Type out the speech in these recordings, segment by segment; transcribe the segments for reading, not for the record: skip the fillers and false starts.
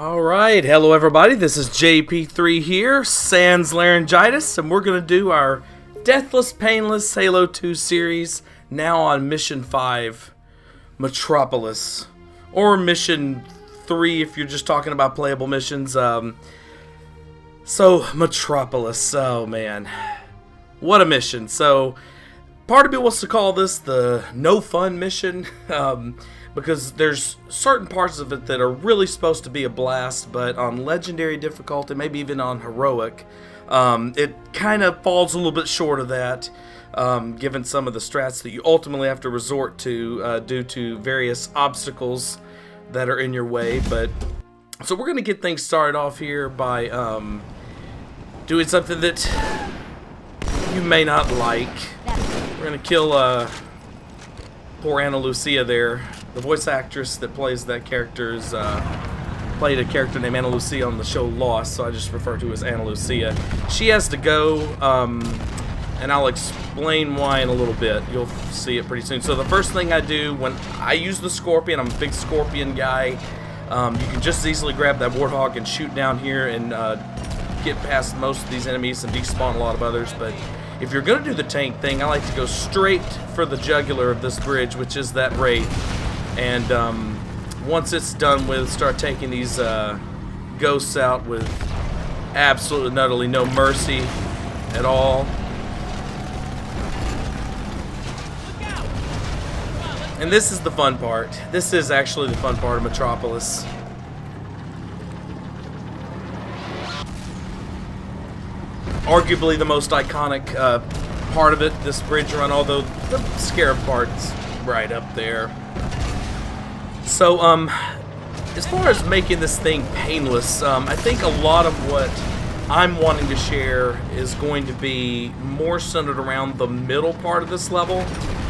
Alright, hello everybody, this is JP3 here, sans laryngitis, and we're going to do our Deathless, Painless Halo 2 series, now on Mission 5, Metropolis, or Mission 3 if you're just talking about playable missions. So, Metropolis, oh man, what a mission. So, part of me wants to call this the no fun mission, because there's certain parts of it that are really supposed to be a blast, but on legendary difficulty, maybe even on heroic, it kind of falls a little bit short of that, given some of the strats that you ultimately have to resort to due to various obstacles that are in your way. But so we're going to get things started off here by doing something that you may not like. We're going to kill poor Ana Lucia there. The voice actress that plays that character is, played a character named Ana Lucia on the show Lost, so I just refer to her as Ana Lucia. She has to go, and I'll explain why in a little bit. You'll see it pretty soon. So the first thing I do when I use the Scorpion, I'm a big Scorpion guy. You can just as easily grab that Warthog and shoot down here and get past most of these enemies and despawn a lot of others, but if you're going to do the tank thing, I like to go straight for the jugular of this bridge, which is that Wraith. And once it's done with, start taking these ghosts out with absolutely and utterly no mercy at all. And this is the fun part. This is actually the fun part of Metropolis. Arguably the most iconic part of it, this bridge run, although the Scarab part's right up there. So, as far as making this thing painless, I think a lot of what I'm wanting to share is going to be more centered around the middle part of this level.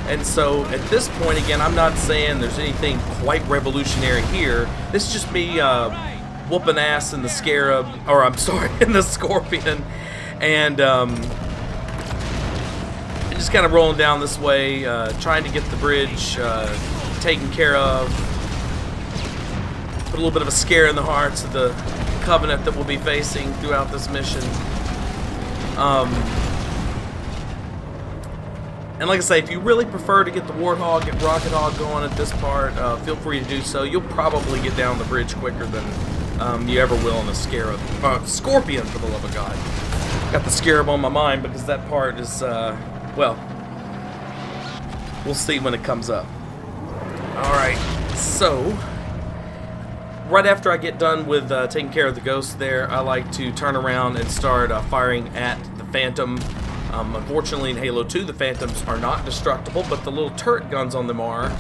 And so, at this point, again, I'm not saying there's anything quite revolutionary here. This is just me whooping ass in the Scarab, or I'm sorry, in the Scorpion. And just kind of rolling down this way, trying to get the bridge taken care of. Put a little bit of a scare in the hearts of the Covenant that we'll be facing throughout this mission. And like I say, if you really prefer to get the Warthog and Rocket Hog going at this part, feel free to do so. You'll probably get down the bridge quicker than you ever will in a Scarab. Scorpion, for the love of God. Got the Scarab on my mind because that part is, well, we'll see when it comes up. Alright, so right after I get done with taking care of the ghosts there, I like to turn around and start firing at the Phantom. Unfortunately in Halo 2 the Phantoms are not destructible, but the little turret guns on them are.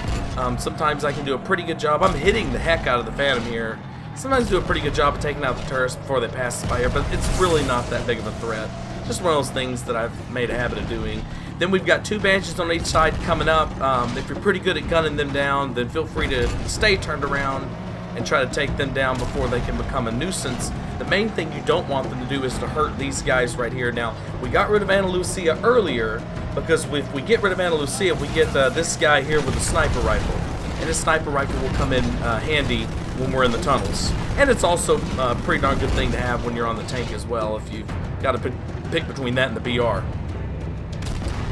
Sometimes I can do a pretty good job. I'm hitting the heck out of the Phantom here. Sometimes do a pretty good job of taking out the turrets before they pass the fire, but it's really not that big of a threat. Just one of those things that I've made a habit of doing. Then we've got two Banshees on each side coming up. If you're pretty good at gunning them down, then feel free to stay turned around and try to take them down before they can become a nuisance. The main thing you don't want them to do is to hurt these guys right here. Now, we got rid of Ana Lucia earlier, because if we get rid of Ana Lucia, we get this guy here with a sniper rifle. And his sniper rifle will come in handy when we're in the tunnels. And it's also a pretty darn good thing to have when you're on the tank as well, if you've got to pick between that and the BR.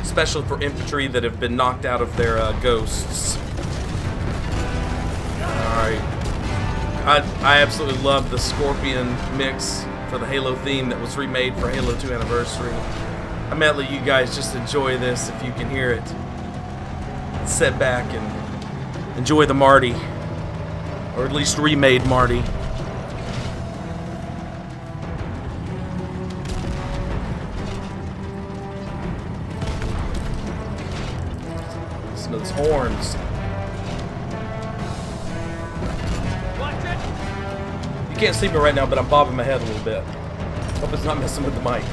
Especially for infantry that have been knocked out of their ghosts. Alright. I absolutely love the Scorpion mix for the Halo theme that was remade for Halo 2 Anniversary. I might let you guys just enjoy this if you can hear it. Sit back and enjoy the Marty. Or at least remade Marty. Listen to those horns. You can't see me right now, but I'm bobbing my head a little bit. Hope it's not messing with the mic.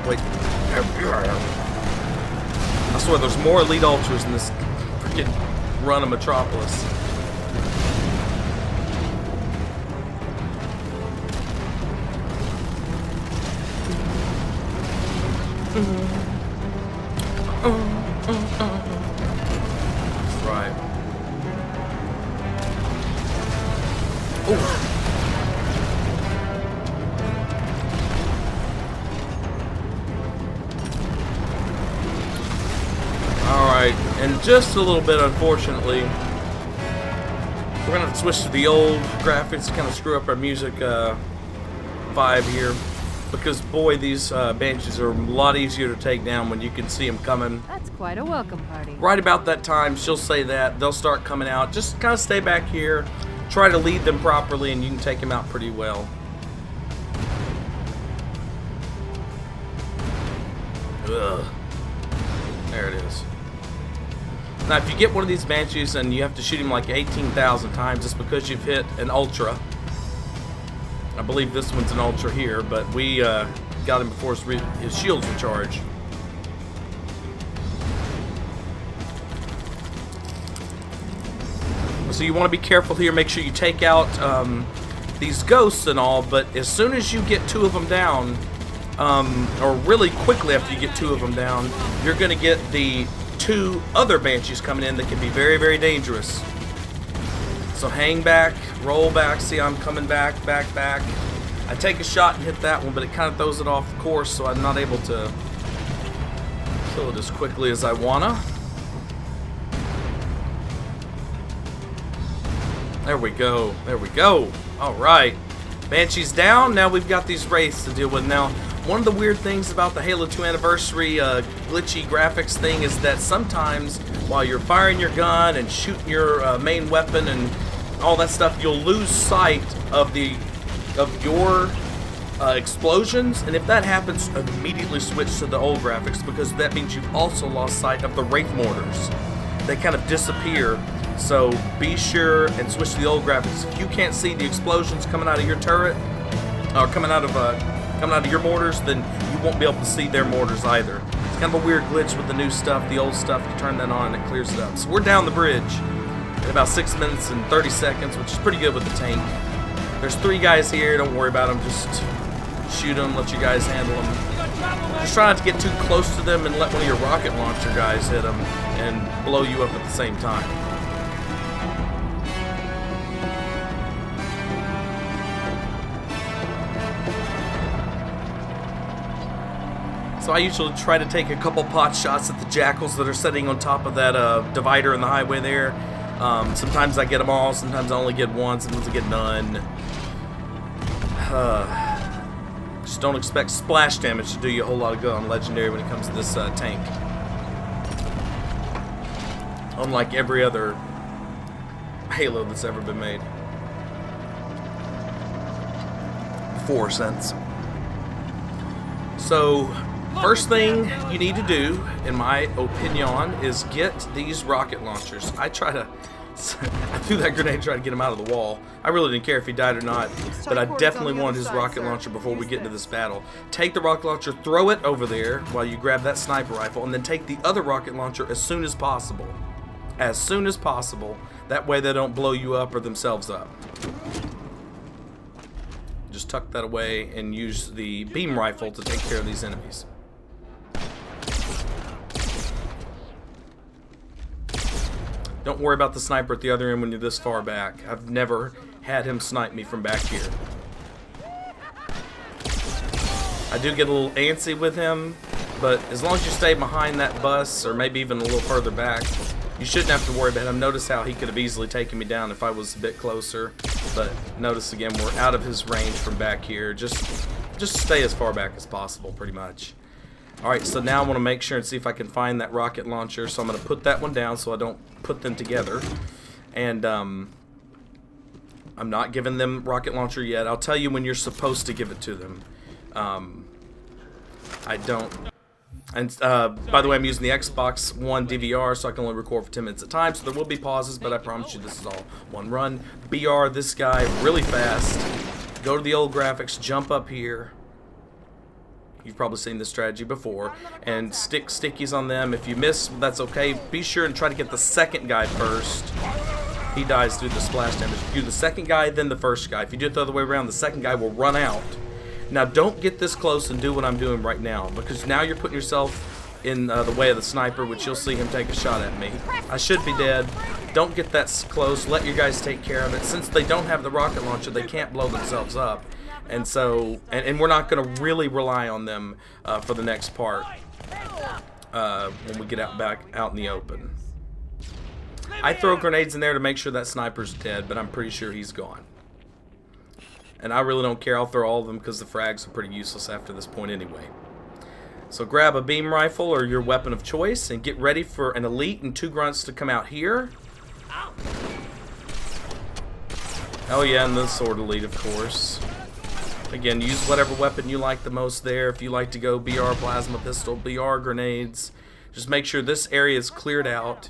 Wait. I swear there's more Elite Ultras in this freaking run of Metropolis. That's right. Ooh. Alright, and just a little bit, unfortunately, we're going to have to switch to the old graphics to kind of screw up our music vibe here. Because, boy, these Banshees are a lot easier to take down when you can see them coming. That's quite a welcome party. Right about that time, she'll say that. They'll start coming out. Just kind of stay back here. Try to lead them properly, and you can take them out pretty well. Ugh. There it is. Now, if you get one of these Banshees and you have to shoot him like 18,000 times, it's because you've hit an Ultra. I believe this one's an Ultra here, but we got him before his shields were charged. So you want to be careful here. Make sure you take out these ghosts and all, but as soon as you get 2 of them down, or really quickly after you get 2 of them down, you're going to get the 2 other Banshees coming in that can be very, very dangerous. So hang back, roll back, see I'm coming back, back. I take a shot and hit that one, but it kind of throws it off course, so I'm not able to kill it as quickly as I wanna. There we go, there we go. Alright, Banshee's down, now we've got these Wraiths to deal with. Now, one of the weird things about the Halo 2 Anniversary glitchy graphics thing is that sometimes while you're firing your gun and shooting your main weapon and all that stuff, you'll lose sight of your explosions, and if that happens, immediately switch to the old graphics, because that means you've also lost sight of the Wraith mortars. They kind of disappear, so be sure and switch to the old graphics. If you can't see the explosions coming out of your turret, or coming out of your mortars, then you won't be able to see their mortars either. It's kind of a weird glitch with the new stuff. The old stuff, you turn that on and it clears it up. So we're down the bridge in about 6 minutes and 30 seconds, which is pretty good with the tank. There's 3 guys here. Don't worry about them. Just shoot them. Let you guys handle them. Just try not to get too close to them and let one of your rocket launcher guys hit them and blow you up at the same time. So I usually try to take a couple pot shots at the Jackals that are sitting on top of that divider in the highway there. Sometimes I get them all, sometimes I only get one, sometimes I get none. Just don't expect splash damage to do you a whole lot of good on Legendary when it comes to this tank. Unlike every other Halo that's ever been made. 4 cents. So, first thing you need to do, in my opinion, is get these rocket launchers. I threw that grenade to try to get him out of the wall. I really didn't care if he died or not, but I definitely wanted his rocket launcher before we get into this battle. Take the rocket launcher, throw it over there while you grab that sniper rifle, and then take the other rocket launcher as soon as possible. As soon as possible. That way they don't blow you up or themselves up. Just tuck that away and use the beam rifle to take care of these enemies. Don't worry about the sniper at the other end when you're this far back. I've never had him snipe me from back here. I do get a little antsy with him, but as long as you stay behind that bus, or maybe even a little further back, you shouldn't have to worry about him. Notice how he could have easily taken me down if I was a bit closer. But notice again, we're out of his range from back here. Just stay as far back as possible, pretty much. Alright, so now I want to make sure and see if I can find that rocket launcher. So I'm going to put that one down so I don't put them together. And I'm not giving them rocket launcher yet. I'll tell you when you're supposed to give it to them. I don't. And by the way, I'm using the Xbox One DVR, so I can only record for 10 minutes at a time. So there will be pauses, but I promise you this is all one run. BR this guy really fast. Go to the old graphics, jump up here. You've probably seen this strategy before. And stick stickies on them. If you miss, that's okay. Be sure and try to get the second guy first. He dies due to the splash damage. Do the second guy, then the first guy. If you do it the other way around, the second guy will run out. Now, don't get this close and do what I'm doing right now, because now you're putting yourself in the way of the sniper, which you'll see him take a shot at me. I should be dead. Don't get that close. Let your guys take care of it. Since they don't have the rocket launcher, they can't blow themselves up. And so, and we're not going to really rely on them for the next part when we get back out in the open. I throw grenades in there to make sure that sniper's dead, but I'm pretty sure he's gone. And I really don't care. I'll throw all of them because the frags are pretty useless after this point anyway. So grab a beam rifle or your weapon of choice and get ready for an elite and 2 grunts to come out here. Oh yeah, and the sword elite, of course. Again, use whatever weapon you like the most there. If you like to go BR plasma pistol, BR grenades, just make sure this area is cleared out.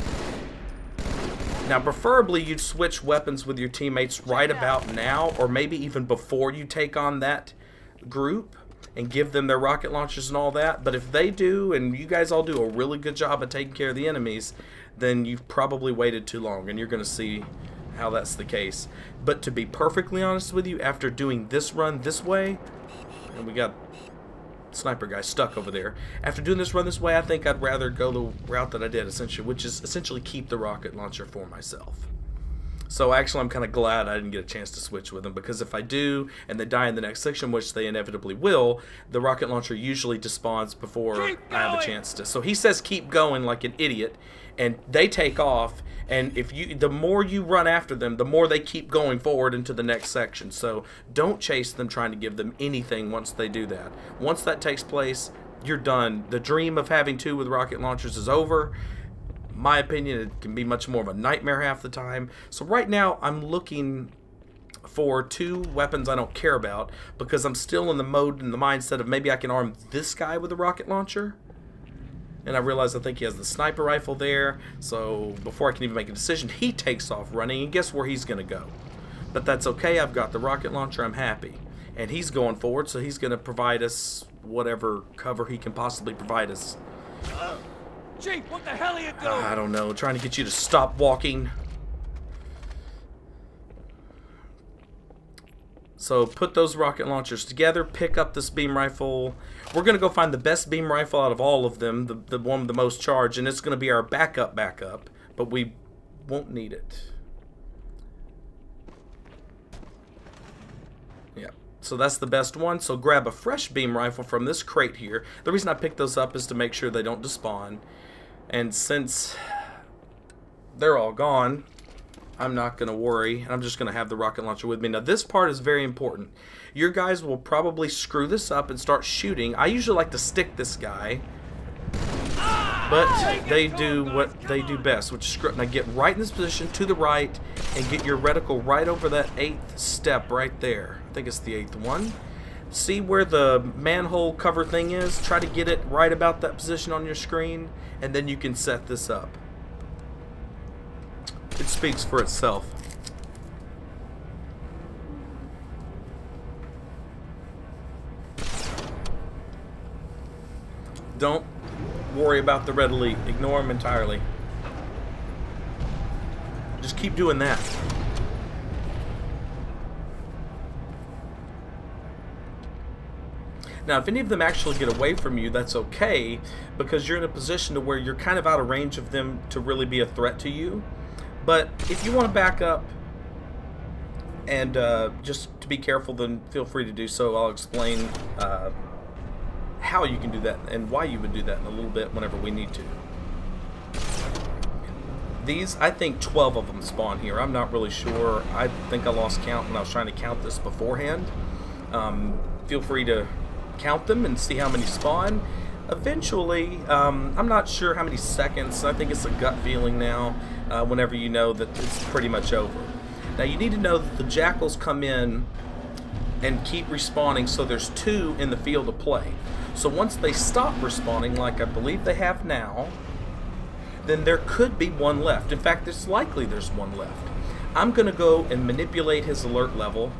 Now, preferably you'd switch weapons with your teammates right about now, or maybe even before you take on that group and give them their rocket launchers and all that. But if they do, and you guys all do a really good job of taking care of the enemies, then you've probably waited too long, and you're going to see how that's the case. But to be perfectly honest with you, after doing this run this way, and we got sniper guy stuck over there. After doing this run this way, I think I'd rather go the route that I did, essentially, which is essentially keep the rocket launcher for myself. So actually, I'm kind of glad I didn't get a chance to switch with them, because if I do and they die in the next section, which they inevitably will, the rocket launcher usually despawns before I have a chance to. So he says keep going like an idiot, and they take off. And if you, the more you run after them, the more they keep going forward into the next section. So don't chase them trying to give them anything once they do that. Once that takes place, you're done. The dream of having 2 with rocket launchers is over. In my opinion, it can be much more of a nightmare half the time. So right now, I'm looking for 2 weapons I don't care about, because I'm still in the mode and the mindset of maybe I can arm this guy with a rocket launcher. And I realize I think he has the sniper rifle there, so before I can even make a decision, he takes off running, and guess where he's going to go? But that's okay, I've got the rocket launcher, I'm happy. And he's going forward, so he's going to provide us whatever cover he can possibly provide us. Chief, what the hell are you doing? I don't know, trying to get you to stop walking. So put those rocket launchers together, pick up this beam rifle. We're going to go find the best beam rifle out of all of them, the one with the most charge, and it's going to be our backup, but we won't need it. Yeah, so that's the best one. So grab a fresh beam rifle from this crate here. The reason I picked those up is to make sure they don't despawn. And since they're all gone, I'm not going to worry, and I'm just going to have the rocket launcher with me. Now, this part is very important. Your guys will probably screw this up and start shooting. I usually like to stick this guy, but they do what they do best, which is now get right in this position to the right and get your reticle right over that 8th step right there. I think it's the 8th one. See where the manhole cover thing is? Try to get it right about that position on your screen, and then you can set this up. It speaks for itself. Don't worry about the red elite. Ignore them entirely. Just keep doing that. Now, if any of them actually get away from you, that's okay, because you're in a position to where you're kind of out of range of them to really be a threat to you. But if you want to back up and just to be careful, then feel free to do so. I'll explain how you can do that and why you would do that in a little bit whenever we need to. These, I think 12 of them spawn here. I'm not really sure. I think I lost count when I was trying to count this beforehand. Feel free to count them and see how many spawn. Eventually, I'm not sure how many seconds. I think it's a gut feeling now. Whenever you know that it's pretty much over. Now you need to know that the Jackals come in and keep respawning, so there's 2 in the field of play. So once they stop respawning, like I believe they have now, then there could be 1 left. In fact, it's likely there's 1 left. I'm going to go and manipulate his alert level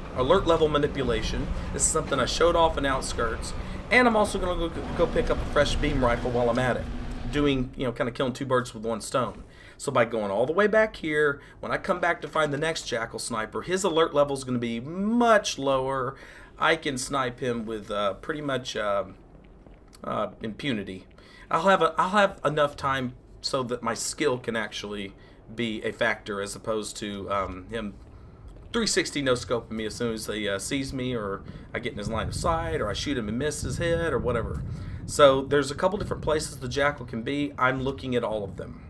manipulation. This is something I showed off in Outskirts, and I'm also going to go pick up a fresh beam rifle while I'm at it, doing, kind of killing 2 birds with 1 stone. So by going all the way back here, when I come back to find the next Jackal sniper, his alert level is going to be much lower. I can snipe him with pretty much impunity. I'll have enough time so that my skill can actually be a factor, as opposed to him 360 no scoping me as soon as he sees me, or I get in his line of sight, or I shoot him and miss his head, or whatever. So there's a couple different places the Jackal can be. I'm looking at all of them.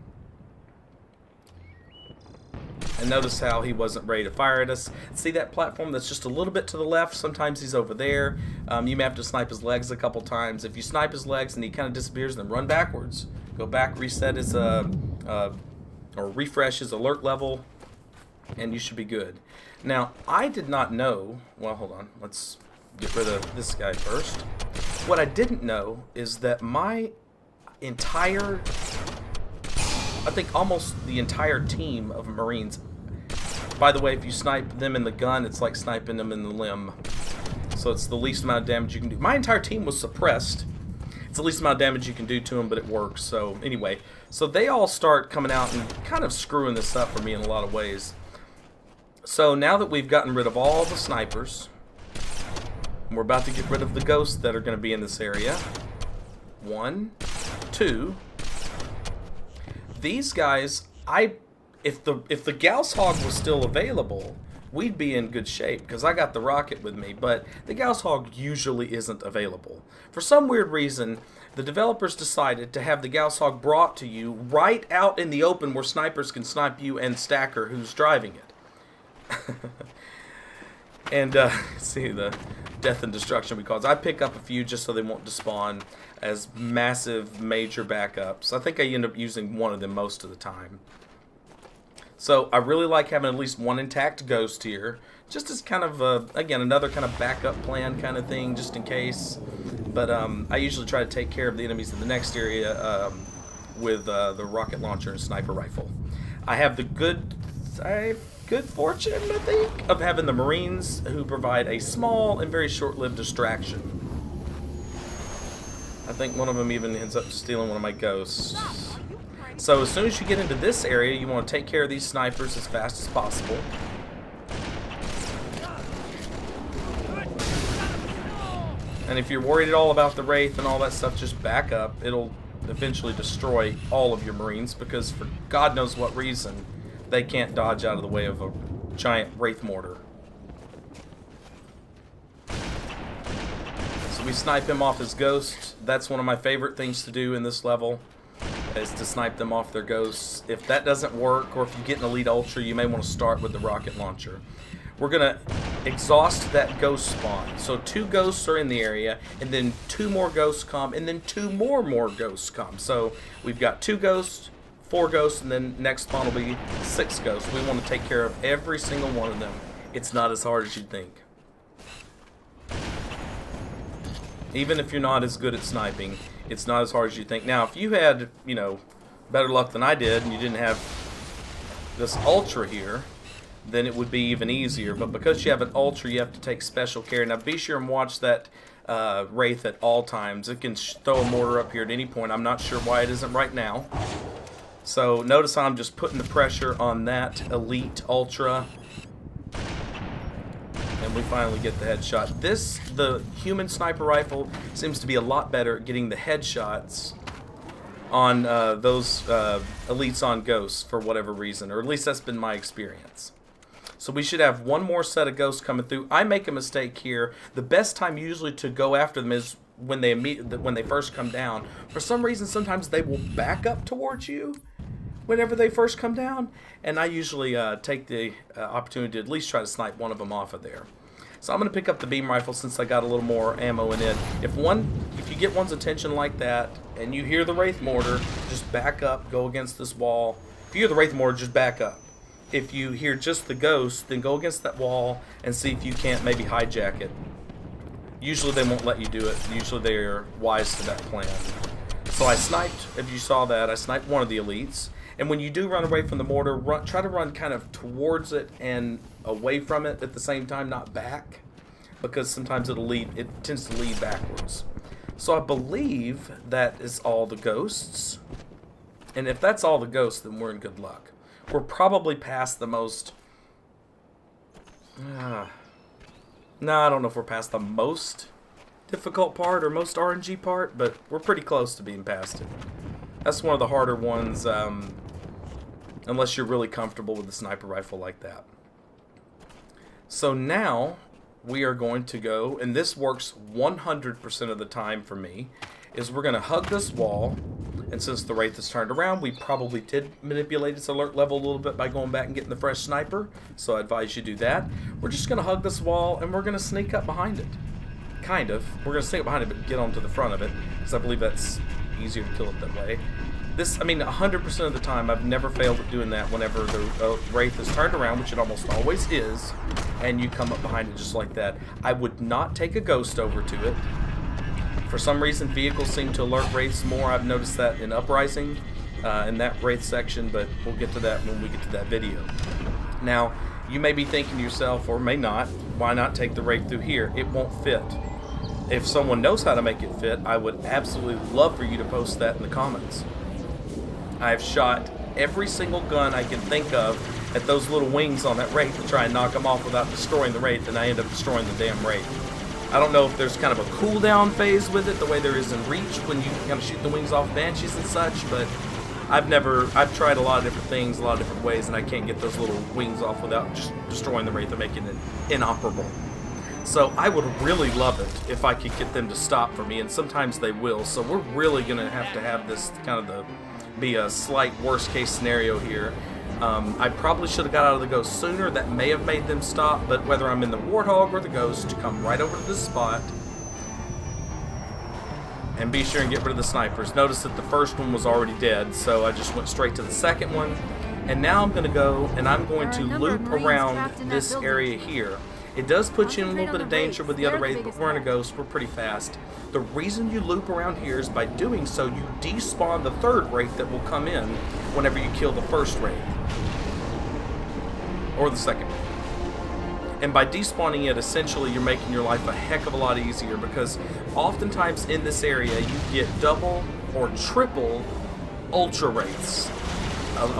And notice how he wasn't ready to fire at us. See that platform that's just a little bit to the left? Sometimes he's over there. You may have to snipe his legs a couple times. If you snipe his legs and he kind of disappears, then run backwards. Go back, reset his, or refresh his alert level, and you should be good. Now, I did not know... Well, hold on. Let's get rid of this guy first. What I didn't know is that my entire... I think almost the entire team of Marines... By the way, if you snipe them in the gun, it's like sniping them in the limb. So it's the least amount of damage you can do. My entire team was suppressed. It's the least amount of damage you can do to them, but it works. So anyway, so they all start coming out and kind of screwing this up for me in a lot of ways. So now that we've gotten rid of all the snipers, and we're about to get rid of the ghosts that are going to be in this area. 1, 2. These guys, if the Gauss Hog was still available, we'd be in good shape, because I got the rocket with me, but the Gauss Hog usually isn't available. For some weird reason, the developers decided to have the Gauss Hog brought to you right out in the open where snipers can snipe you and Stacker, who's driving it. And see the death and destruction because I pick up a few just so they won't despawn as massive major backups. I think I end up using one of them most of the time. So I really like having at least one intact ghost here, just as kind of again, another kind of backup plan kind of thing, just in case. But I usually try to take care of the enemies in the next area with the rocket launcher and sniper rifle. I have the good fortune, I think, of having the Marines who provide a small and very short-lived distraction. I think one of them even ends up stealing one of my ghosts. So as soon as you get into this area, you want to take care of these snipers as fast as possible. And if you're worried at all about the Wraith and all that stuff, just back up. It'll eventually destroy all of your Marines because for God knows what reason, they can't dodge out of the way of a giant Wraith mortar. So we snipe him off his ghost. That's one of my favorite things to do in this level, is to snipe them off their ghosts. If that doesn't work, or if you get an elite ultra, you may want to start with the rocket launcher. We're going to exhaust that ghost spawn. So 2 ghosts are in the area, and then 2 more ghosts come, and then 2 more ghosts come. So we've got 2 ghosts, 4 ghosts, and then next spawn will be 6 ghosts. We want to take care of every single one of them. It's not as hard as you'd think. Even if you're not as good at sniping, it's not as hard as you think. Now, if you had, you know, better luck than I did, and you didn't have this ultra here, then it would be even easier. But because you have an ultra, you have to take special care. Now, be sure and watch that Wraith at all times. It can throw a mortar up here at any point. I'm not sure why it isn't right now. So notice how I'm just putting the pressure on that elite ultra, and we finally get the headshot. The human sniper rifle seems to be a lot better at getting the headshots on those elites on ghosts for whatever reason, or at least that's been my experience. So we should have one more set of ghosts coming through. I make a mistake here. The best time usually to go after them is when they first come down. For some reason, sometimes they will back up towards you whenever they first come down, and I usually take the opportunity to at least try to snipe one of them off of there. So I'm going to pick up the beam rifle since I got a little more ammo in it. If you get one's attention like that, and you hear the Wraith mortar, just back up, go against this wall. If you hear the Wraith mortar, just back up. If you hear just the ghost, then go against that wall and see if you can't maybe hijack it. Usually they won't let you do it. Usually they are wise to that plan. So I sniped, if you saw that, I sniped one of the elites. And when you do run away from the mortar, try to run kind of towards it and away from it at the same time, not back, because sometimes it tends to lead backwards. So I believe that is all the ghosts. And if that's all the ghosts, then we're in good luck. We're probably past the most No, I don't know if we're past the most difficult part or most RNG part, but we're pretty close to being past it. That's one of the harder ones, unless you're really comfortable with the sniper rifle like that. So now we are going to go, and this works 100% of the time for me, is we're going to hug this wall, and since the Wraith is turned around, we probably did manipulate its alert level a little bit by going back and getting the fresh sniper, so I advise you do that. We're just going to hug this wall, and we're going to sneak up behind it. Kind of. We're going to sneak up behind it, but get onto the front of it, because I believe that's easier to kill it that way. This, I mean, 100% of the time, I've never failed at doing that whenever the Wraith is turned around, which it almost always is, and you come up behind it just like that. I would not take a ghost over to it. For some reason, vehicles seem to alert Wraiths more. I've noticed that in Uprising, in that Wraith section, but we'll get to that when we get to that video. Now, you may be thinking to yourself, or may not, why not take the Wraith through here? It won't fit. If someone knows how to make it fit, I would absolutely love for you to post that in the comments. I've shot every single gun I can think of at those little wings on that Wraith to try and knock them off without destroying the Wraith, and I end up destroying the damn Wraith. I don't know if there's kind of a cooldown phase with it, the way there is in Reach when you kind of shoot the wings off Banshees and such, but I've tried a lot of different things, a lot of different ways, and I can't get those little wings off without just destroying the Wraith and making it inoperable. So I would really love it if I could get them to stop for me, and sometimes they will, so we're really going to have this kind of be a slight worst case scenario here. I probably should have got out of the Ghost sooner. That may have made them stop, but whether I'm in the Warthog or the Ghost, come right over to this spot and be sure and get rid of the snipers. Notice that the first one was already dead, so I just went straight to the second one. And now I'm going to go and I'm going to loop around this area here. It does put you in a little bit of danger with the other Wraith, but we're in a Ghost, we're pretty fast. The reason you loop around here is by doing so, you despawn the third Wraith that will come in whenever you kill the first Wraith. Or the second. And by despawning it, essentially you're making your life a heck of a lot easier, because oftentimes in this area you get double or triple Ultra Wraiths. An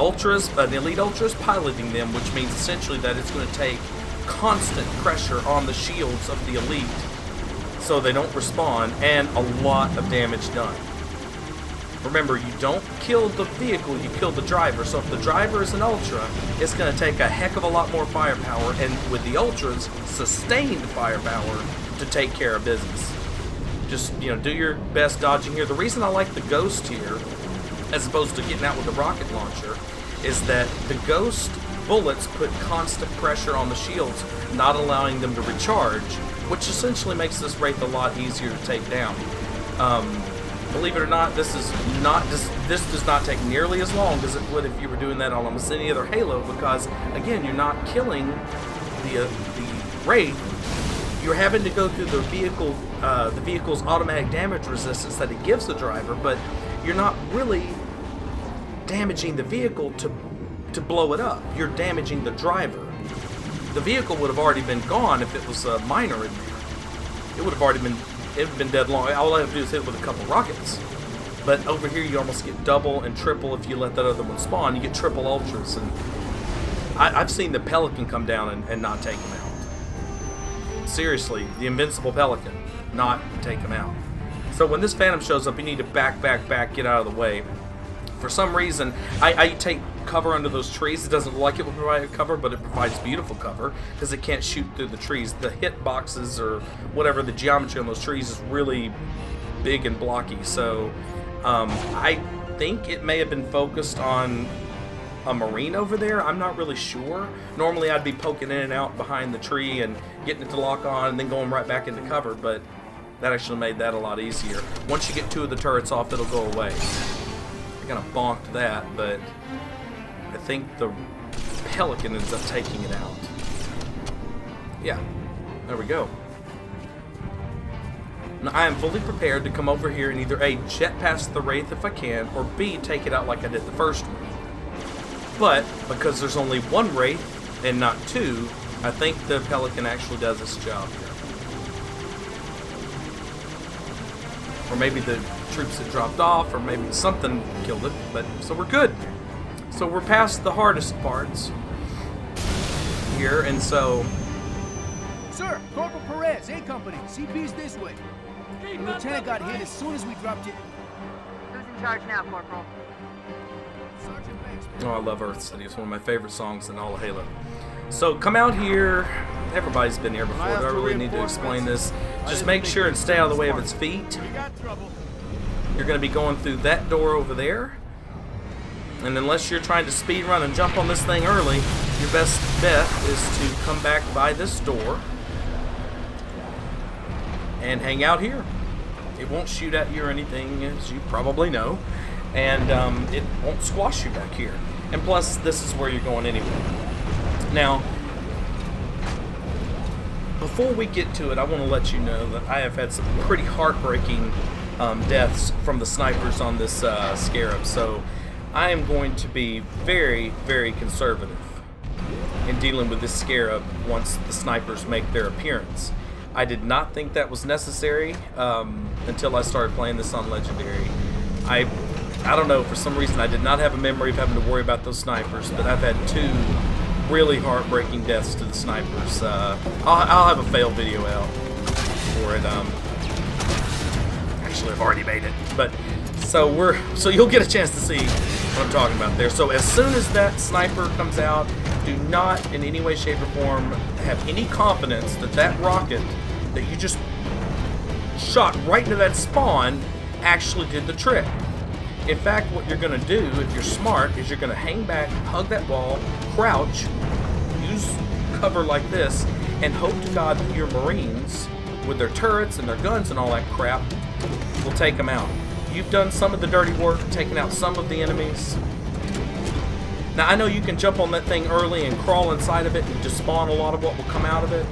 Elite Ultra is piloting them, which means essentially that it's going to take constant pressure on the shields of the Elite so they don't respawn, and a lot of damage done. Remember, you don't kill the vehicle, you kill the driver. So if the driver is an Ultra, it's going to take a heck of a lot more firepower, and with the Ultras, sustained firepower to take care of business. Just, you know, do your best dodging here. The reason I like the Ghost here, as opposed to getting out with the rocket launcher, is that the Ghost bullets put constant pressure on the shields, not allowing them to recharge, which essentially makes this Wraith a lot easier to take down. Believe it or not, this does not take nearly as long as it would if you were doing that on almost any other Halo, because again, you're not killing the Wraith. You're having to go through the vehicle's automatic damage resistance that it gives the driver, but you're not really damaging the vehicle to blow it up. You're damaging the driver. The vehicle would have already been gone if it was a miner in there. It would have already been dead long. All I have to do is hit it with a couple rockets. But over here you almost get double and triple if you let that other one spawn. You get triple Ultras, and I've seen the Pelican come down and not take him out. Seriously, the invincible Pelican, not take him out. So when this Phantom shows up, you need to back, get out of the way. For some reason, I take cover under those trees. It doesn't look like it will provide cover, but it provides beautiful cover because it can't shoot through the trees. The hit boxes or whatever, the geometry on those trees is really big and blocky. So I think it may have been focused on a Marine over there. I'm not really sure. Normally I'd be poking in and out behind the tree and getting it to lock on and then going right back into cover, but that actually made that a lot easier. Once you get two of the turrets off, it'll go away. Kind of bonked that, but I think the Pelican ends up taking it out. Yeah, there we go. Now, I am fully prepared to come over here and either A, jet past the Wraith if I can, or B, take it out like I did the first one. But because there's only one Wraith and not two, I think the Pelican actually does its job here. Or maybe the troops had dropped off, or maybe something killed it, but so we're good. So we're past the hardest parts here, and so Sir, Corporal Perez, A Company. CP's this way. Keep The up lieutenant the got hit fight. as soon as we dropped it. Who's in charge now, Corporal? Sergeant Banks. Oh, I love Earth City. It's one of my favorite songs in all of Halo. So come out here. Everybody's been here before. Do I really need to explain this? Just make sure and stay out of the way of its feet. We got trouble. You're going to be going through that door over there. And unless you're trying to speed run and jump on this thing early, your best bet is to come back by this door and hang out here. It won't shoot at you or anything, as you probably know. And it won't squash you back here. And plus, this is where you're going anyway. Now, before we get to it, I want to let you know that I have had some pretty heartbreaking deaths from the snipers on this Scarab. So I am going to be very, very conservative in dealing with this Scarab once the snipers make their appearance. I did not think that was necessary until I started playing this on Legendary. I don't know, for some reason I did not have a memory of having to worry about those snipers, but I've had 2 really heartbreaking deaths to the snipers. I'll have a fail video out for it. Actually, I've already made it, but so you'll get a chance to see what I'm talking about there. So as soon as that sniper comes out, do not in any way, shape, or form have any confidence that that rocket that you just shot right into that spawn actually did the trick. In fact, what you're going to do, if you're smart, is you're going to hang back, hug that wall, crouch, use cover like this, and hope to God that your Marines, with their turrets and their guns and all that crap, will take them out. You've done some of the dirty work, taking out some of the enemies. Now, I know you can jump on that thing early and crawl inside of it and just spawn a lot of what will come out of it.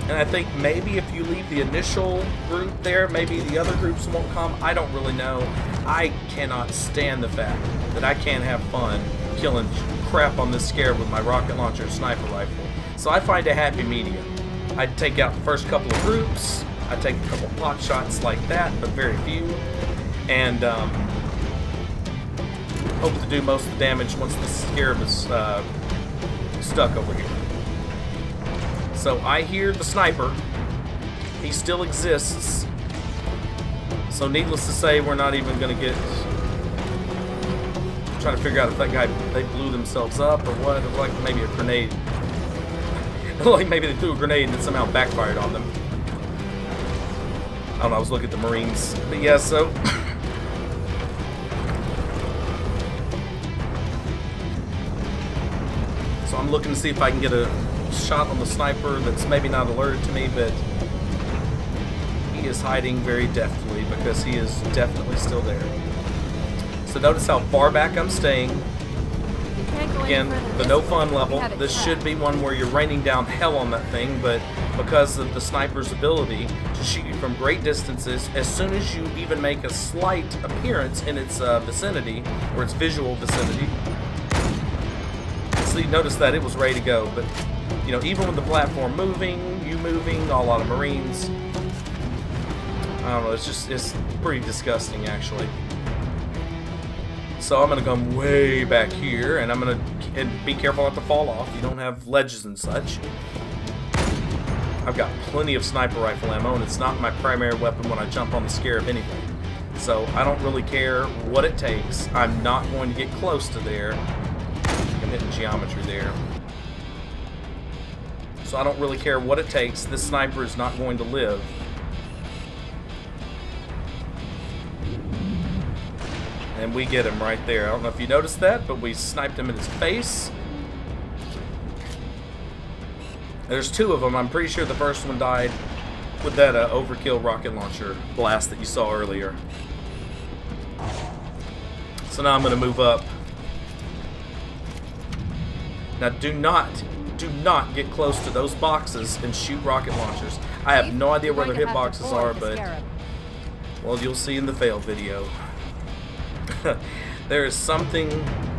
And I think maybe if you leave the initial group there, maybe the other groups won't come. I don't really know. I cannot stand the fact that I can't have fun killing crap on this Scarab with my rocket launcher and sniper rifle. So I find a happy medium. I take out the first couple of groups. I take a couple pot shots like that, but very few. And hope to do most of the damage once the Scarab is stuck over here. So I hear the sniper. He still exists. So needless to say, we're not even going to get... I'm trying to figure out if that guy, they blew themselves up or what. Or like maybe a grenade. Like maybe they threw a grenade and it somehow backfired on them. I don't know, I was looking at the Marines. But yeah, so... So I'm looking to see if I can get a shot on the sniper that's maybe not alerted to me, but he is hiding very deftly because he is definitely still there. So notice how far back I'm staying. Again, the no fun level. This should be one where you're raining down hell on that thing, but because of the sniper's ability to shoot you from great distances, as soon as you even make a slight appearance in its vicinity, or its visual vicinity, see, notice that it was ready to go, but you know, even with the platform moving, you moving, a lot of Marines, I don't know, it's pretty disgusting actually. So I'm gonna come way back here, and I'm gonna be careful not to fall off. You don't have ledges and such. I've got plenty of sniper rifle ammo, and it's not my primary weapon when I jump on the Scarab anyway. So I don't really care what it takes. I'm not going to get close to there. I'm hitting geometry there. So I don't really care what it takes. This sniper is not going to live. And we get him right there. I don't know if you noticed that, but we sniped him in his face. There's 2 of them. I'm pretty sure the first one died with that overkill rocket launcher blast that you saw earlier. So now I'm going to move up. Now do not get close to those boxes and shoot rocket launchers. I have no idea where their hitboxes are, but well, you'll see in the fail video. There is something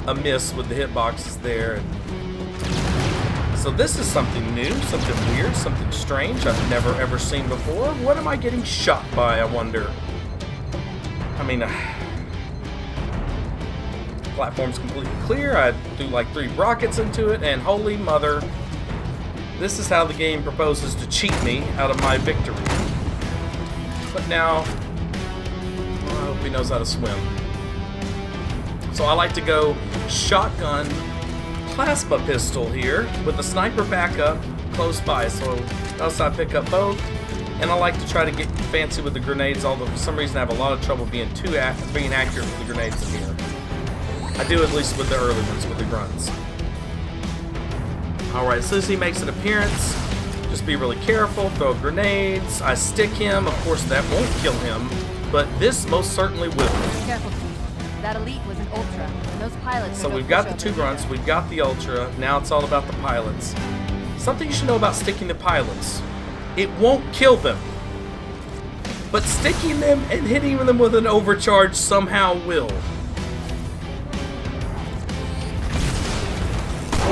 amiss with the hitboxes there. And so this is something new, something weird, something strange I've never ever seen before. What am I getting shot by, I wonder? I mean, platform's completely clear. I do like 3 rockets into it, and holy mother, This is how the game proposes to cheat me out of my victory. But now, well, I hope he knows how to swim. So I like to go shotgun plasma pistol here with a sniper backup close by. So else I pick up both. And I like to try to get fancy with the grenades, although for some reason I have a lot of trouble being accurate with the grenades in here. I do, at least with the early ones, with the grunts. Alright, as soon as he makes an appearance, just be really careful, throw grenades. I stick him, of course that won't kill him, but this most certainly will. Careful, Chief. That elite was an ultra, and those pilots. So we've got the 2 grunts, we've got the ultra, now it's all about the pilots. Something you should know about sticking to pilots. It won't kill them. But sticking them and hitting them with an overcharge somehow will.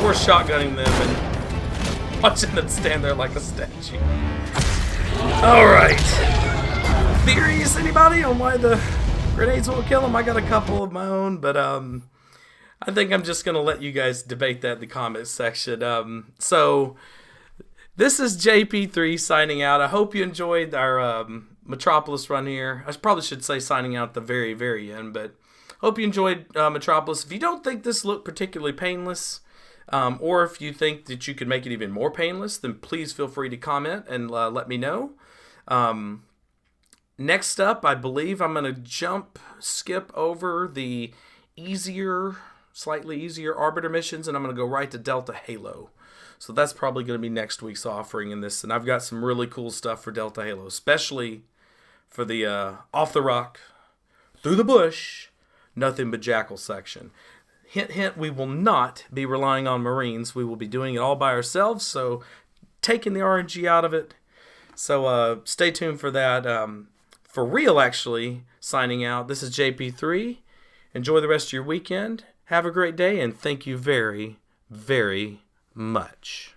Or shotgunning them and watching them stand there like a statue. Alright. Theories, anybody, on why the grenades won't kill them? I got a couple of my own, but I think I'm just going to let you guys debate that in the comments section. So, this is JP3 signing out. I hope you enjoyed our Metropolis run here. I probably should say signing out at the very, very end, but hope you enjoyed Metropolis. If you don't think this looked particularly painless, or if you think that you could make it even more painless, then please feel free to comment and let me know. Next up, I believe I'm going to skip over the slightly easier Arbiter missions, and I'm going to go right to Delta Halo. So that's probably going to be next week's offering in this, and I've got some really cool stuff for Delta Halo, especially for the off the rock, through the bush, nothing but Jackal section. Hint, hint, we will not be relying on Marines. We will be doing it all by ourselves, so taking the RNG out of it. So stay tuned for that. For real, actually, signing out. This is JP3. Enjoy the rest of your weekend. Have a great day, and thank you very, very much.